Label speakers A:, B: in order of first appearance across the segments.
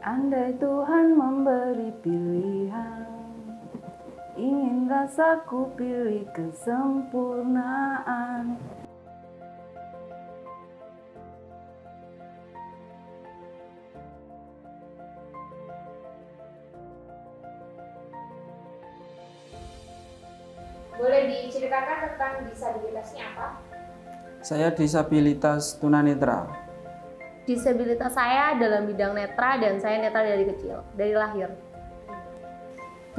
A: Andai Tuhan memberi pilihan, ingin rasaku pilih kesempurnaan.
B: Boleh diceritakan tentang disabilitasnya apa?
C: Saya disabilitas tunanetra.
D: Disabilitas saya dalam bidang netra dan saya netra dari kecil, dari lahir.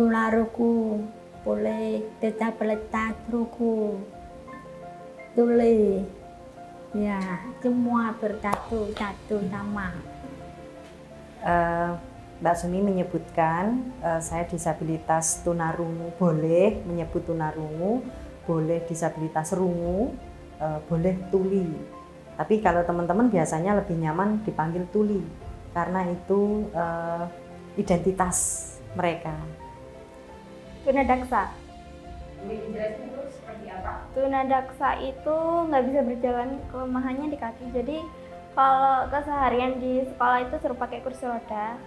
E: Tunaruku boleh disabilitas ruku tuli, ya semua bersatu sama.
F: Mbak Sumi menyebutkan saya disabilitas tunarungu, boleh menyebut tunarungu, boleh disabilitas rungu, boleh tuli. Tapi kalau teman-teman biasanya lebih nyaman dipanggil tuli karena itu identitas mereka.
G: Tunadaksa.
B: Boleh dijelaskan dulu seperti apa?
G: Tunadaksa itu nggak bisa berjalan, kelemahannya di kaki. Jadi kalau keseharian di sekolah itu suruh pakai kursi roda,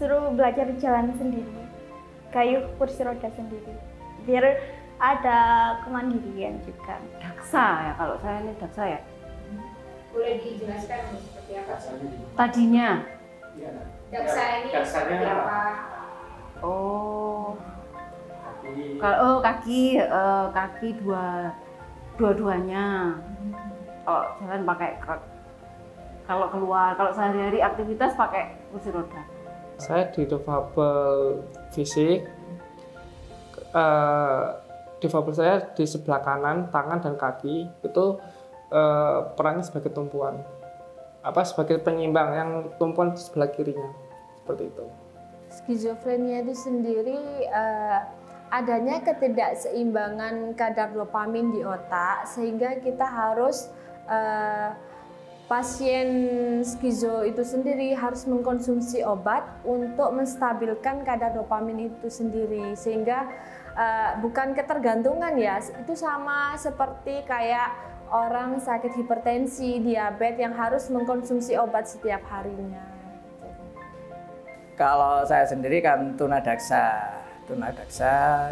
G: suruh belajar jalan sendiri, gayuh kursi roda sendiri, biar ada kemandirian juga.
A: Daksa ya, kalau saya ini daksa ya.
B: Boleh dijelaskan seperti apa?
A: Tadinya.
B: Daksa ini seperti apa?
A: Oh. Kalau kaki dua-duanya. Kalau jalan pakai kalau keluar, kalau sehari-hari aktivitas pakai kursi roda.
H: Saya di difabel fisik. Difabel saya di sebelah kanan, tangan dan kaki itu perannya sebagai tumpuan, sebagai penyeimbang, yang tumpuan di sebelah kirinya, seperti itu.
D: Skizofrenia itu sendiri adanya ketidakseimbangan kadar dopamin di otak, sehingga kita harus pasien skizo itu sendiri harus mengkonsumsi obat untuk menstabilkan kadar dopamin itu sendiri, sehingga bukan ketergantungan ya, itu sama seperti kayak orang sakit hipertensi, diabetes yang harus mengkonsumsi obat setiap harinya.
I: Kalau saya sendiri kan tunadaksa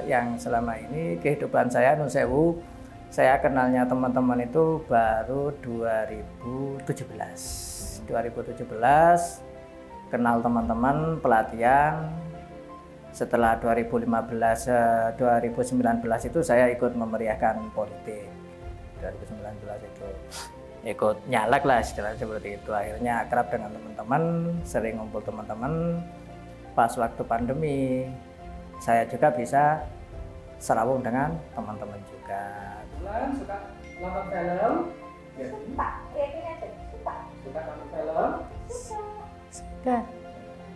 I: yang selama ini kehidupan saya nun sewu, saya kenalnya teman-teman itu baru 2017 kenal teman-teman pelatihan. Setelah 2019 itu saya ikut memeriahkan politik. 2019 itu ikut nyalek lah istilahnya seperti itu. Akhirnya akrab dengan teman-teman, sering ngumpul teman-teman. Pas waktu pandemi saya juga bisa serawung dengan teman-teman juga.
H: Suka nonton film?
B: Suka.
H: Suka nonton film?
G: Suka.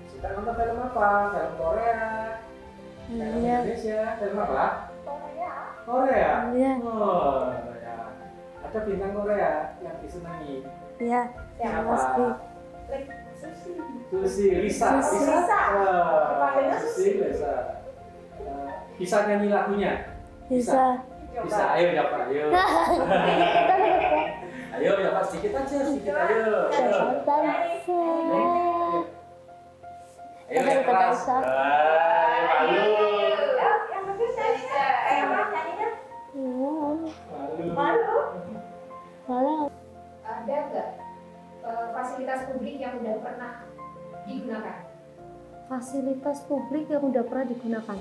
H: Suka nonton film apa? Film Korea? Film Indonesia? Film apa? Korea?
G: Iya.
H: Oh, ya. Ada bintang Korea yang disenangi?
G: Iya.
H: Siapa? Susi, Lisa. Bisa nyanyi lagunya?
G: Bisa.
H: Bisa, ayo dapat, ayo. Ayo dapat sedikit aja, sedikit ayo. Ayo yang keras. Malu.
B: Ada nggak fasilitas publik yang udah pernah digunakan?
D: Fasilitas publik yang udah pernah digunakan?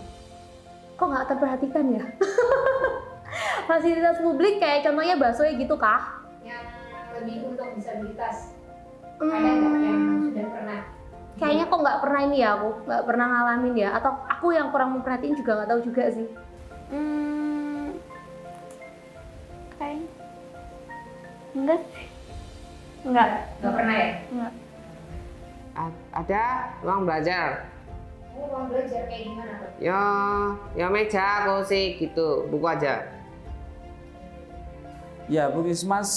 D: Kok nggak terperhatikan ya? Fasilitas publik kayak contohnya busway gitu kah?
B: Yang lebih untuk disabilitas, ada nggak yang sudah pernah?
D: Kayaknya kok nggak pernah ini ya, aku nggak pernah ngalamin ya, atau aku yang kurang memperhatiin juga, nggak tahu juga sih.
G: Kayak enggak sih. Enggak
B: pernah ya?
G: Enggak.
J: Ada ruang belajar.
B: Ruang belajar kayak gimana tuh?
J: Ya meja, kursi gitu, buku aja.
C: Ya, Puskesmas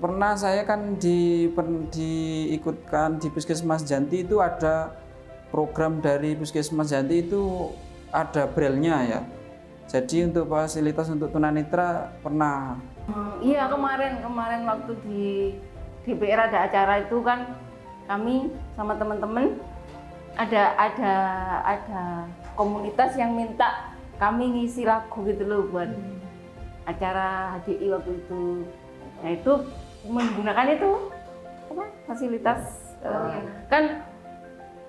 C: pernah saya kan diikutkan di Puskesmas Janti itu ada program dari Puskesmas Janti itu ada braille-nya ya. Jadi untuk fasilitas untuk tunanetra pernah.
A: Iya, kemarin waktu di DPR ada acara itu kan kami sama teman-teman ada komunitas yang minta kami ngisi lagu gitu loh buat acara HDI waktu itu. Nah itu menggunakan itu apa fasilitas kan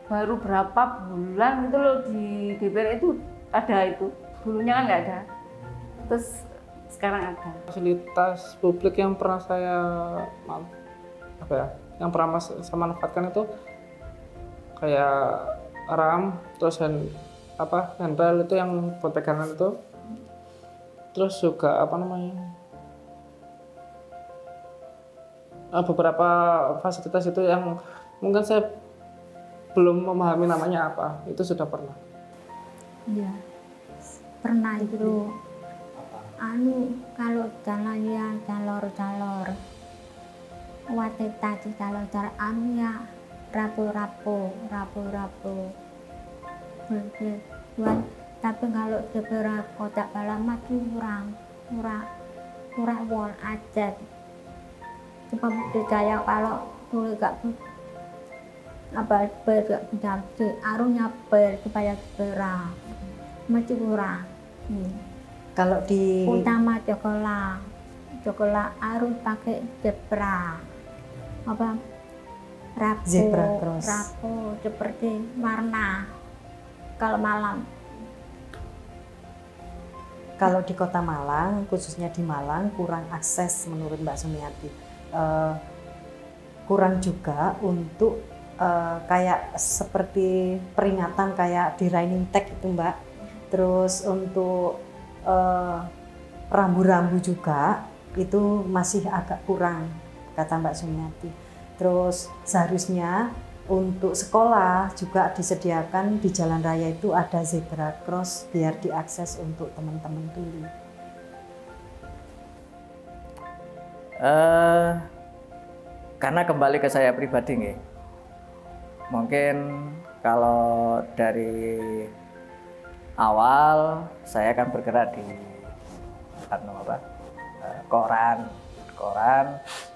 A: baru berapa bulan gitu loh di DPR itu ada itu, dulunya kan nggak ada, terus sekarang ada.
H: Fasilitas publik yang pernah saya yang pernah saya manfaatkan itu kayak RAM, terus handball itu yang buat pegangan itu, terus juga beberapa fasilitas itu yang mungkin saya belum memahami namanya apa, itu sudah pernah.
E: Iya, pernah itu. Kalau jalan ya jalur-jalur, tadi jalur-jalur ya rapu-rapu. Tapi kalau seberang kotak balamat kurang won aja. Sebab percaya kalau dulu gak berjanji arusnya supaya segera masih kurang.
F: Kalau di
E: utama cokola arus pakai zebra
F: zebra cross
E: rapo seperti warna kalau malam.
F: Kalau di Kota Malang, khususnya di Malang, kurang akses menurut Mbak Sumiati. Kurang juga untuk kayak seperti peringatan kayak di Running Tag itu Mbak. Terus untuk rambu-rambu juga itu masih agak kurang kata Mbak Sumiati. Terus seharusnya untuk sekolah juga disediakan di jalan raya itu ada zebra cross biar diakses untuk teman-teman tuli.
I: Karena kembali ke saya pribadi nih, mungkin kalau dari awal saya akan bergerak di koran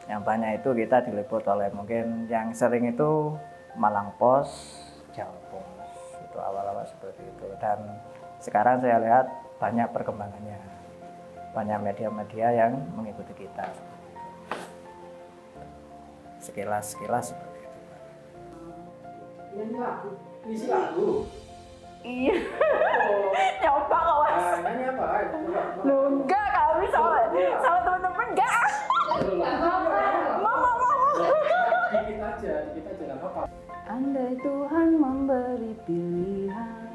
I: yang banyak itu kita diliput oleh mungkin yang sering itu Malang Pos, Jawa Pos, itu awal-awal seperti itu. Dan sekarang saya lihat banyak perkembangannya, banyak media-media yang mengikuti kita. Sekilas seperti itu.
C: Isi lagu.
A: Iya. Nyoba kok Mas.
C: Nyanyi apa?
A: Loh enggak, kami sama teman-teman enggak. Mama.
C: Dikit aja nggak apa-apa.
A: Andai Tuhan memberi pilihan,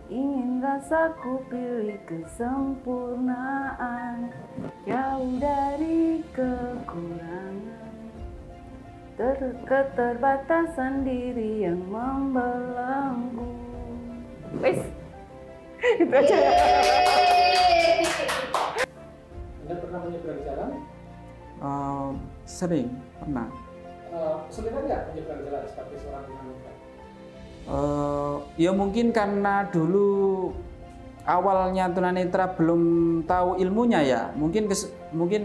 A: ingin rasaku pilih kesempurnaan, jauh dari kekurangan, keterbatasan diri yang membelenggu. Wes, itu aja.
C: Anda pernah menyeberang jalan?
K: Sering, pernah.
C: Kesulitan nggak menyeberang jalan sebagai seorang tunanetra?
K: Ya mungkin karena dulu awalnya tunanetra belum tahu ilmunya ya, mungkin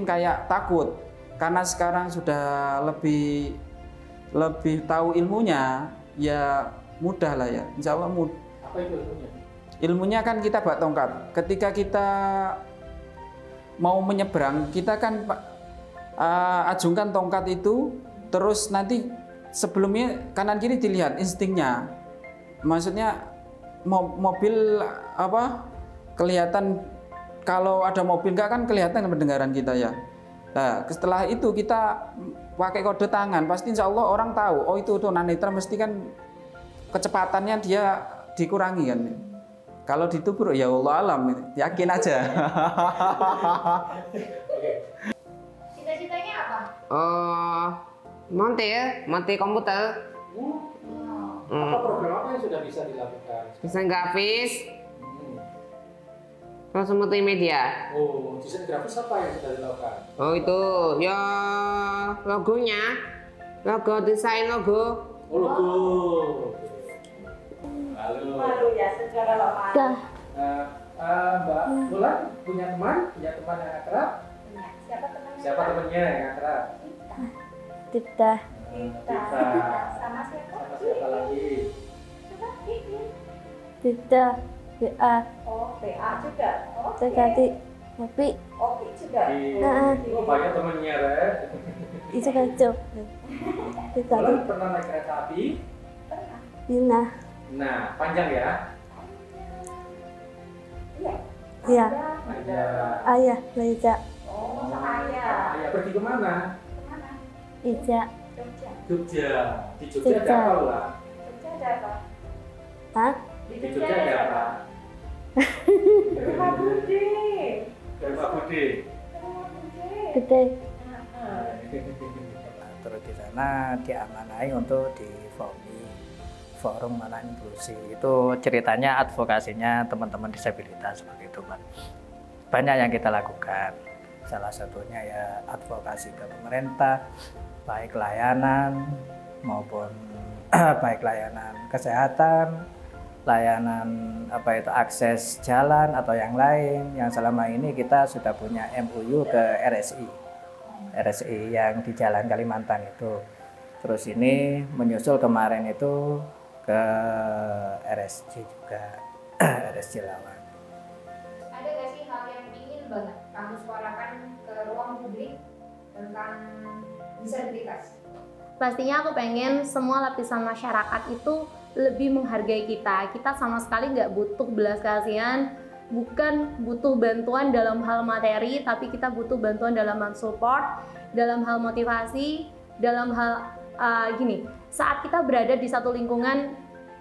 K: kayak takut. Karena sekarang sudah lebih tahu ilmunya, ya mudah lah ya, insya Allah mudah.
C: Apa itu ilmunya?
K: Ilmunya kan kita bawa tongkat. Ketika kita mau menyeberang, kita kan ajungkan tongkat itu, terus nanti sebelumnya kanan kiri dilihat instingnya. Maksudnya mobil kelihatan, kalau ada mobil enggak kan kelihatan pendengaran kita ya. Nah, setelah itu kita pakai kode tangan, pasti insya Allah orang tahu, oh itu tunanetra, mesti kan kecepatannya dia dikurangi kan. Kalau ditubruk ya Allah alam, yakin aja.
B: Cita-citanya apa?
J: Monte komputer.
C: Apa program apa yang sudah bisa dilakukan?
J: Desain grafis. Terus multimedia.
C: Oh, desain grafis apa yang sudah dilakukan?
J: Oh itu ya logonya, desain logo.
C: Oh logo.
F: Malu ya secara lokal.
C: Mbak Bulan punya teman yang akrab?
G: Siapa temannya?
C: Siapa temannya yang akrab?
G: Tidak. Sama siapa?
I: Sama siapa lagi?
G: Tidak. BA.
A: Oh, PA juga.
G: Terganti. Tapi.
A: Oke juga.
I: Oh, banyak temennya, Re.
G: Itu kacau.
I: Lalu pernah naik kereta api?
G: Nah.
I: Nah, panjang ya?
G: Iya.
I: Panjang.
G: Ayah, Leja.
A: Oh, sama ayah.
I: Ayah pergi kemana?
G: Ija.
I: Jogja. Di Jogja ada apa, Lola?
A: Jogja ada apa?
G: Hah?
I: Di Jogja ada apa?
A: Rumah Budi.
I: Rumah Budi.
G: Gede.
I: Terus di sana diamanai untuk di forum anak inklusi. Itu ceritanya advokasinya teman-teman disabilitas seperti itu, Pak. Banyak yang kita lakukan. Salah satunya ya advokasi ke pemerintah, baik layanan maupun baik layanan kesehatan, layanan akses jalan atau yang lain. Yang selama ini kita sudah punya MOU ke RSI yang di Jalan Kalimantan itu. Terus ini menyusul kemarin itu ke RSC juga, RSC Lawan.
B: Ada nggak sih hal yang ingin banget kamu suarakan ke ruang publik tentang disabilitas?
L: Pastinya aku pengen semua lapisan masyarakat itu lebih menghargai kita. Kita sama sekali nggak butuh belas kasihan, bukan butuh bantuan dalam hal materi, tapi kita butuh bantuan dalam hal support, dalam hal motivasi, dalam hal gini. Saat kita berada di satu lingkungan,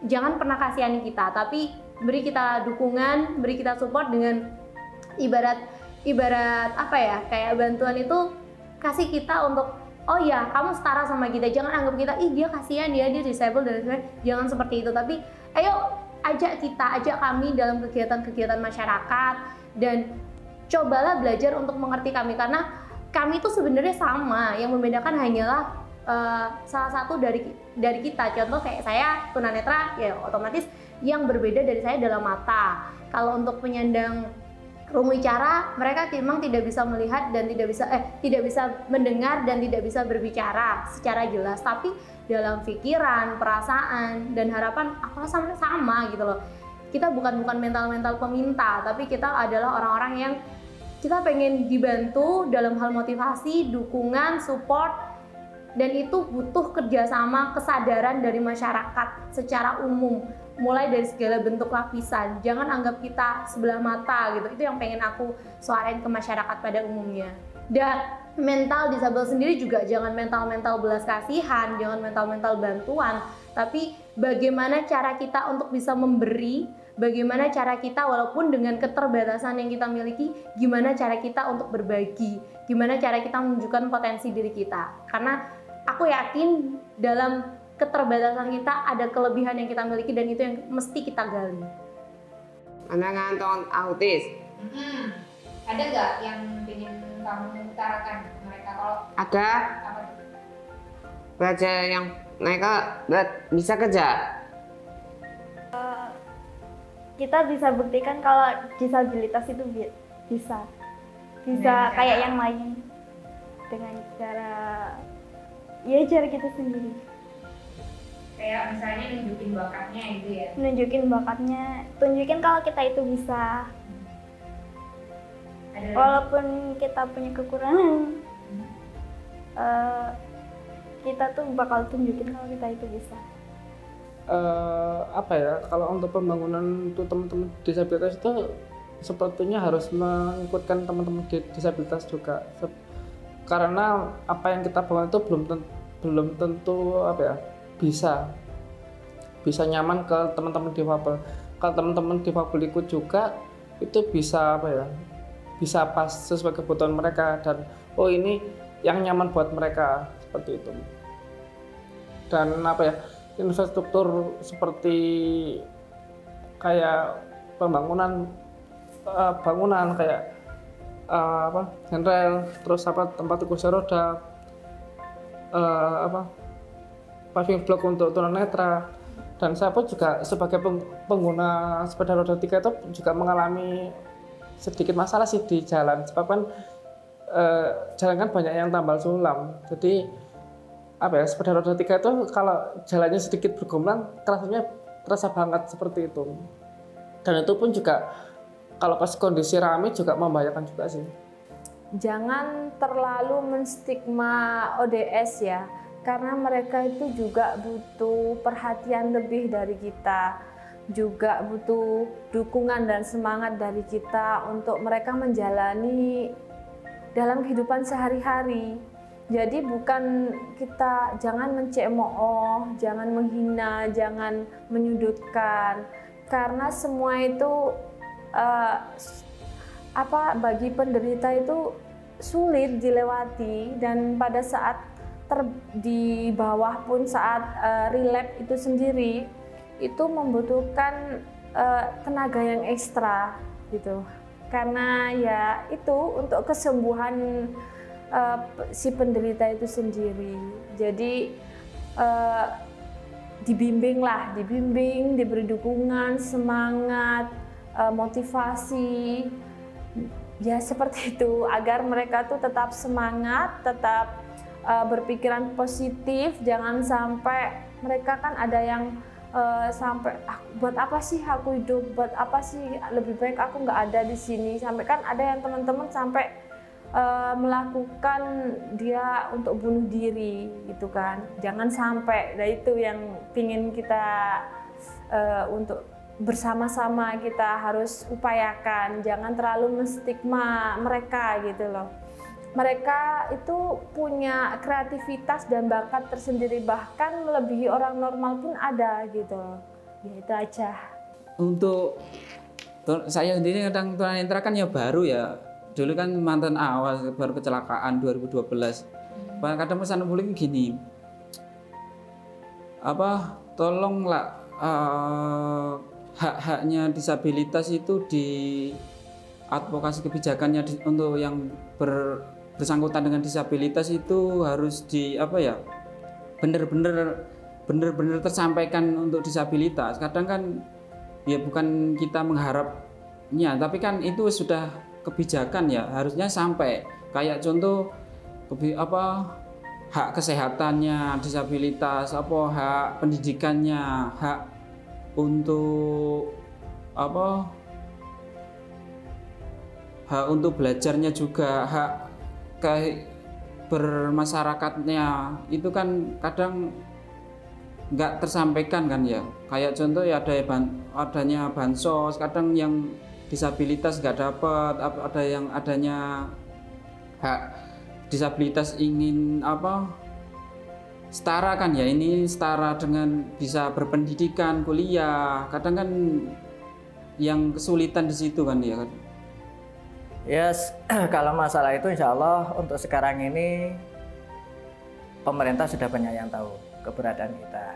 L: jangan pernah kasihani kita, tapi beri kita dukungan, beri kita support dengan ibarat apa ya, kayak bantuan itu kasih kita untuk oh ya kamu setara sama kita, jangan anggap kita ih dia kasihan dia disable dan sebagainya, jangan seperti itu, tapi ayo ajak kami dalam kegiatan-kegiatan masyarakat dan cobalah belajar untuk mengerti kami, karena kami itu sebenarnya sama, yang membedakan hanyalah salah satu dari kita. Contoh kayak saya tunanetra, ya otomatis yang berbeda dari saya dalam mata. Kalau untuk penyandang rungu bicara, mereka memang tidak bisa melihat dan tidak bisa mendengar dan tidak bisa berbicara secara jelas, tapi dalam pikiran, perasaan dan harapan aku sama gitu loh. Kita bukan mental peminta, tapi kita adalah orang-orang yang kita pengen dibantu dalam hal motivasi, dukungan, support, dan itu butuh kerjasama, kesadaran dari masyarakat secara umum, mulai dari segala bentuk lapisan. Jangan anggap kita sebelah mata gitu. Itu yang pengen aku suarain ke masyarakat pada umumnya. Dan mental disabel sendiri juga jangan mental belas kasihan, jangan mental bantuan, tapi bagaimana cara kita untuk bisa memberi, bagaimana cara kita walaupun dengan keterbatasan yang kita miliki, gimana cara kita untuk berbagi, gimana cara kita menunjukkan potensi diri kita. Karena aku yakin dalam keterbatasan kita ada kelebihan yang kita miliki dan itu yang mesti kita gali.
J: Anak ngantong autis.
B: Ada nggak yang ingin kamu utarakan ke mereka kalau
J: Ada.
B: apa tuh?
J: Belajar yang mereka bisa kerja.
G: Kita bisa buktikan kalau disabilitas itu bisa kayak yang lain dengan cara kita sendiri.
B: Kayak misalnya nunjukin bakatnya gitu ya.
G: Nunjukin bakatnya, tunjukin kalau kita itu bisa. Walaupun kita punya kekurangan, kita tuh bakal tunjukin kalau kita itu bisa.
H: Kalau untuk pembangunan untuk teman-teman disabilitas itu sepertinya harus mengikutkan teman-teman disabilitas juga, karena apa yang kita bangun itu belum tentu bisa nyaman ke teman-teman difabel. Kalau teman-teman difabel ikut juga itu bisa bisa pas sesuai kebutuhan mereka, dan ini yang nyaman buat mereka, seperti itu. Dan infrastruktur seperti kayak bangunan kayak handrail, terus tempat kursi roda, paving block untuk tunanetra, dan saya pun juga sebagai pengguna sepeda roda 3 itu juga mengalami sedikit masalah sih di jalan, sebab kan jalan kan banyak yang tambal sulam, jadi apa ya, sepeda roda 3 itu kalau jalannya sedikit bergelombang terasa banget seperti itu. Dan itu pun juga kalau pas kondisi ramai juga membahayakan juga sih.
D: Jangan terlalu menstigma ODS ya, karena mereka itu juga butuh perhatian lebih dari kita, juga butuh dukungan dan semangat dari kita untuk mereka menjalani dalam kehidupan sehari-hari. Jadi bukan kita jangan mencemooh, jangan menghina, jangan menyudutkan, karena semua itu bagi penderita itu sulit dilewati, dan pada saat di bawah pun saat relapse itu sendiri itu membutuhkan tenaga yang ekstra gitu, karena ya itu untuk kesembuhan si penderita itu sendiri. Jadi dibimbing, diberi dukungan, semangat, motivasi, ya seperti itu, agar mereka tuh tetap semangat, tetap berpikiran positif. Jangan sampai mereka kan ada yang sampai buat apa sih aku hidup, buat apa sih lebih baik aku nggak ada di sini, sampai kan ada yang teman-teman sampai melakukan dia untuk bunuh diri gitu kan. Jangan sampai. Nah itu yang pingin kita untuk bersama-sama kita harus upayakan, jangan terlalu menstigma mereka gitu loh. Mereka itu punya kreativitas dan bakat tersendiri, bahkan melebihi orang normal pun ada gitu. Ya itu aja.
C: Untuk saya sendiri kadang tunanetra kan ya baru ya. Dulu kan mantan awal baru kecelakaan 2012. Kadang pesan publik gini. Tolonglah hak-haknya disabilitas itu di advokasi kebijakannya untuk yang bersangkutan dengan disabilitas itu harus benar-benar tersampaikan untuk disabilitas. Kadang kan ya bukan kita mengharapnya, tapi kan itu sudah kebijakan ya, harusnya sampai. Kayak contoh hak kesehatannya disabilitas, hak pendidikannya, hak untuk hak untuk belajarnya juga, hak bermasyarakatnya itu kan kadang nggak tersampaikan kan ya. Kayak contoh ya adanya bansos, kadang yang disabilitas nggak dapat, ada yang adanya hak disabilitas ingin setara kan ya, ini setara dengan bisa berpendidikan, kuliah, kadang kan yang kesulitan di situ kan ya kan.
I: Yes, kalau masalah itu insya Allah untuk sekarang ini pemerintah sudah banyak yang tahu keberadaan kita.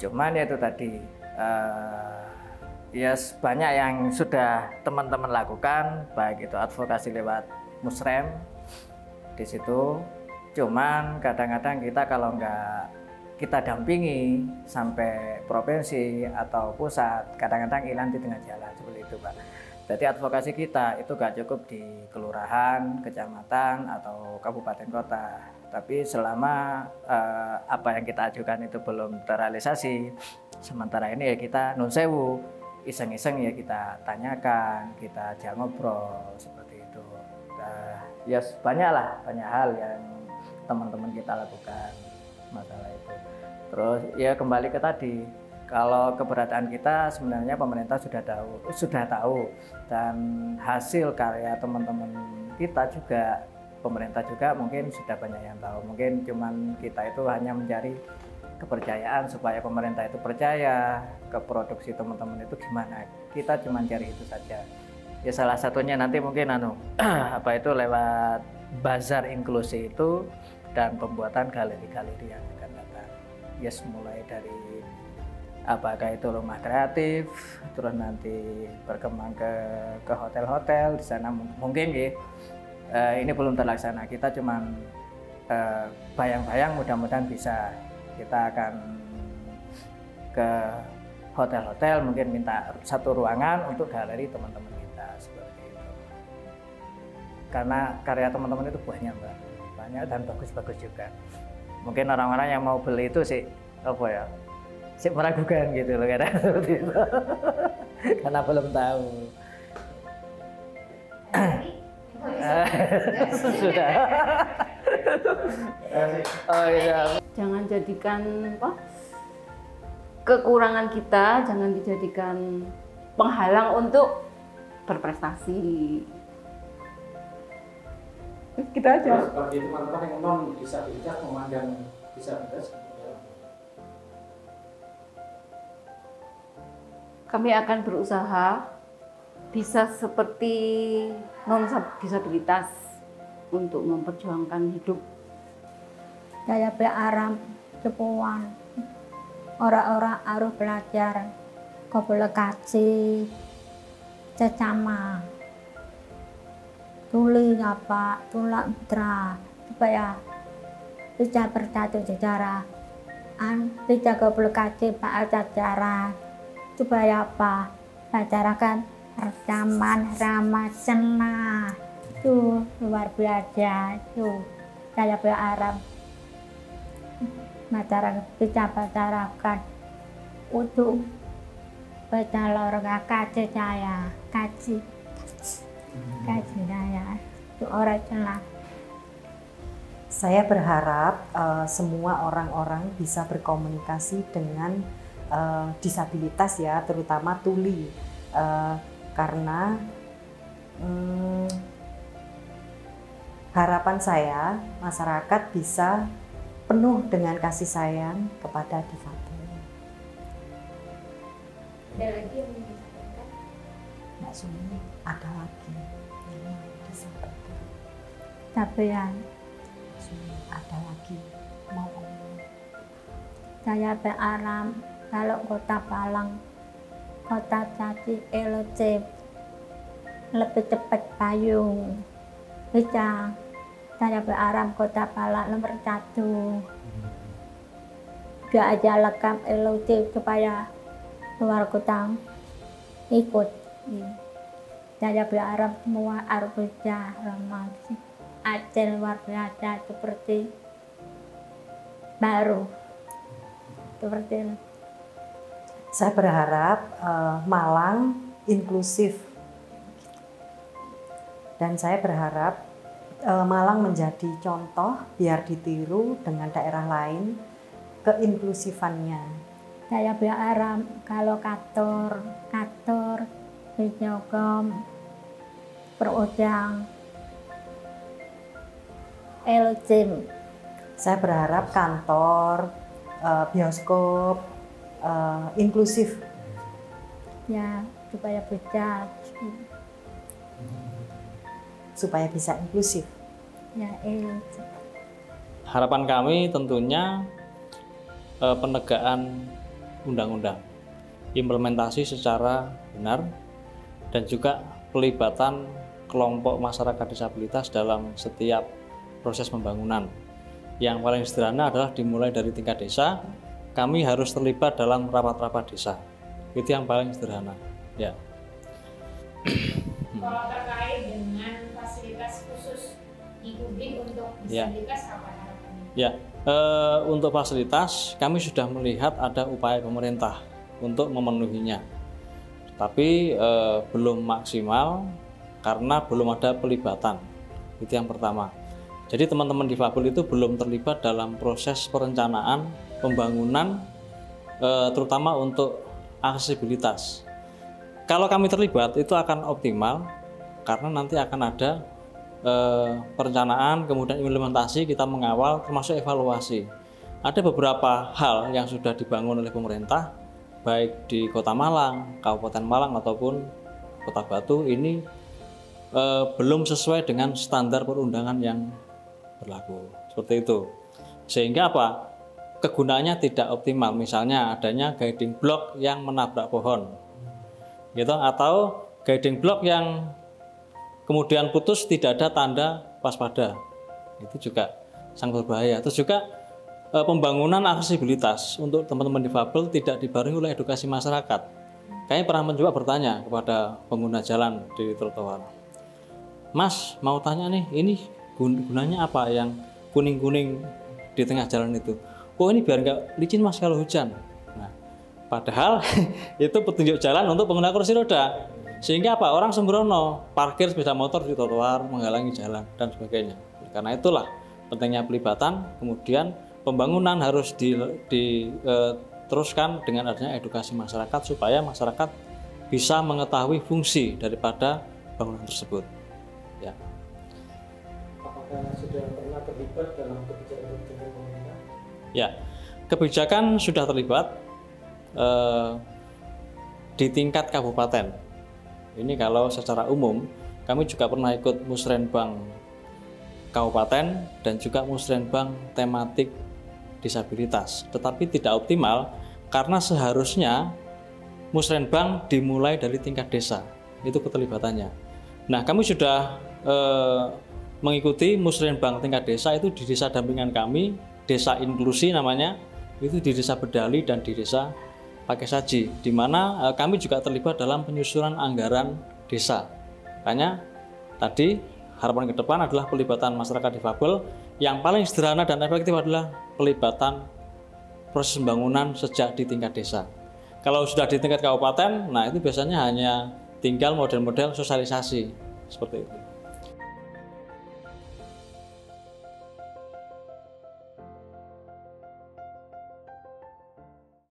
I: Cuman ya itu tadi, banyak yang sudah teman-teman lakukan, baik itu advokasi lewat Musrem di situ. Cuman kadang-kadang kita kalau nggak kita dampingi sampai provinsi atau pusat, kadang-kadang hilang di tengah jalan seperti itu, Pak. Jadi advokasi kita itu gak cukup di kelurahan, kecamatan, atau kabupaten kota. Tapi selama apa yang kita ajukan itu belum terrealisasi, sementara ini ya kita nun sewu, iseng-iseng ya kita tanyakan, kita ajak ngobrol seperti itu. Banyak hal yang teman-teman kita lakukan masalah itu. Terus ya kembali ke tadi, kalau keberadaan kita sebenarnya pemerintah sudah tahu, dan hasil karya teman-teman kita juga pemerintah juga mungkin sudah banyak yang tahu. Mungkin cuman kita itu hanya mencari kepercayaan supaya pemerintah itu percaya ke produksi teman-teman itu gimana. Kita cuma cari itu saja. Ya salah satunya nanti mungkin lewat bazar inklusi itu dan pembuatan galeri-galeri yang akan datang. Mulai dari apakah itu rumah kreatif, terus nanti berkembang ke hotel-hotel di sana mungkin ya. Ini belum terlaksana, kita cuman bayang-bayang, mudah-mudahan bisa. Kita akan ke hotel-hotel, mungkin minta satu ruangan untuk galeri teman-teman kita seperti itu. Karena karya teman-teman itu banyak, Mbak, banyak dan bagus-bagus juga. Mungkin orang-orang yang mau beli itu sih apa ya, sih meragukan gitu loh kadang seperti itu. Karena belum tahu. Sudah. Oh iya.
A: Jangan jadikan apa, kekurangan kita jangan dijadikan penghalang untuk berprestasi. Kita aja.
K: Terus bagi teman-teman yang non disabilitas memandang disabilitas,
A: kami akan berusaha bisa seperti non disabilitas untuk memperjuangkan hidup.
E: Saya berharap cepuan orang-orang harus belajar komunikasi sesama, tulis apa, tulis putra supaya bisa bersatu secara bisa komunikasi pada secara supaya apa, masyarakat rekaman ramah senang itu luar biasa. Itu saya berharap masyarakat bisa masyarakat untuk kasih saya kasih saya itu orang senang.
F: Saya berharap semua orang-orang bisa berkomunikasi dengan disabilitas ya, terutama tuli, karena harapan saya masyarakat bisa penuh dengan kasih sayang kepada difabel.
B: Ada lagi yang ingin disampaikan?
F: Mbak Sumi, ada lagi yang mau disampaikan.
E: Tapi ya,
F: Sumi, ada lagi mau ngomong.
E: saya berharap kalau Kota Palang, Kota Caci LC lebih cepat payung. Bisa, saya berharap Kota Palang nomor 1. Gak aja lekam LC supaya luar kota ikut. Saya berharap semua harus bisa ramah. Aceh luar biasa seperti baru. Seperti itu.
F: Saya berharap Malang inklusif, dan saya berharap Malang menjadi contoh biar ditiru dengan daerah lain keinklusifannya.
E: Saya berharap kalau kantor, Bisnokom, Perudang, LCM.
F: Saya berharap kantor, bioskop, inklusif.
E: Ya, supaya bisa inklusif. Ya, inklusif.
H: Harapan kami tentunya penegakan undang-undang, implementasi secara benar, dan juga pelibatan kelompok masyarakat disabilitas dalam setiap proses pembangunan. Yang paling sederhana adalah dimulai dari tingkat desa, kami harus terlibat dalam rapat-rapat desa. Itu yang paling sederhana. Ya.
B: Kalau terkait dengan fasilitas khusus di publik untuk disabilitas, apa harapannya?
H: Ya, untuk fasilitas kami sudah melihat ada upaya pemerintah untuk memenuhinya, tapi belum maksimal karena belum ada pelibatan. Itu yang pertama. Jadi teman-teman difabel itu belum terlibat dalam proses perencanaan pembangunan, terutama untuk aksesibilitas. Kalau kami terlibat itu akan optimal karena nanti akan ada perencanaan, kemudian implementasi, kita mengawal, termasuk evaluasi. Ada beberapa hal yang sudah dibangun oleh pemerintah, baik di Kota Malang, Kabupaten Malang ataupun Kota Batu, ini belum sesuai dengan standar perundangan yang berlaku. Seperti itu. Sehingga apa? Kegunaannya tidak optimal. Misalnya adanya guiding block yang menabrak pohon, gitu, atau guiding block yang kemudian putus tidak ada tanda waspada, itu juga sangat berbahaya. Terus juga pembangunan aksesibilitas untuk teman-teman difabel tidak dibarengi oleh edukasi masyarakat. Kami pernah mencoba bertanya kepada pengguna jalan di trotoar, Mas mau tanya nih, ini gunanya apa yang kuning-kuning
M: di tengah jalan itu. Oh ini biar nggak licin mas kalau hujan. Nah, padahal itu petunjuk jalan untuk pengguna kursi roda. Sehingga apa? Orang sembrono parkir sepeda motor di trotoar, menghalangi jalan dan sebagainya. Karena itulah pentingnya pelibatan. Kemudian pembangunan harus diteruskan dengan adanya edukasi masyarakat supaya masyarakat bisa mengetahui fungsi daripada bangunan tersebut. Ya.
H: Apakah sudah pernah terlibat dalam kebijakan pemerintah?
M: Ya, kebijakan sudah terlibat di tingkat kabupaten. Ini kalau secara umum, kami juga pernah ikut musrenbang kabupaten dan juga musrenbang tematik disabilitas. Tetapi tidak optimal karena seharusnya musrenbang dimulai dari tingkat desa. Itu keterlibatannya. Nah, kami sudah mengikuti musrenbang tingkat desa itu di desa dampingan kami, desa inklusi namanya, itu di desa Bedali dan di desa Pakesaji, di mana kami juga terlibat dalam penyusunan anggaran desa. Makanya tadi harapan ke depan adalah pelibatan masyarakat difabel. Yang paling sederhana dan efektif adalah pelibatan proses pembangunan sejak di tingkat desa. Kalau sudah di tingkat kabupaten, nah itu biasanya hanya tinggal model-model sosialisasi seperti itu.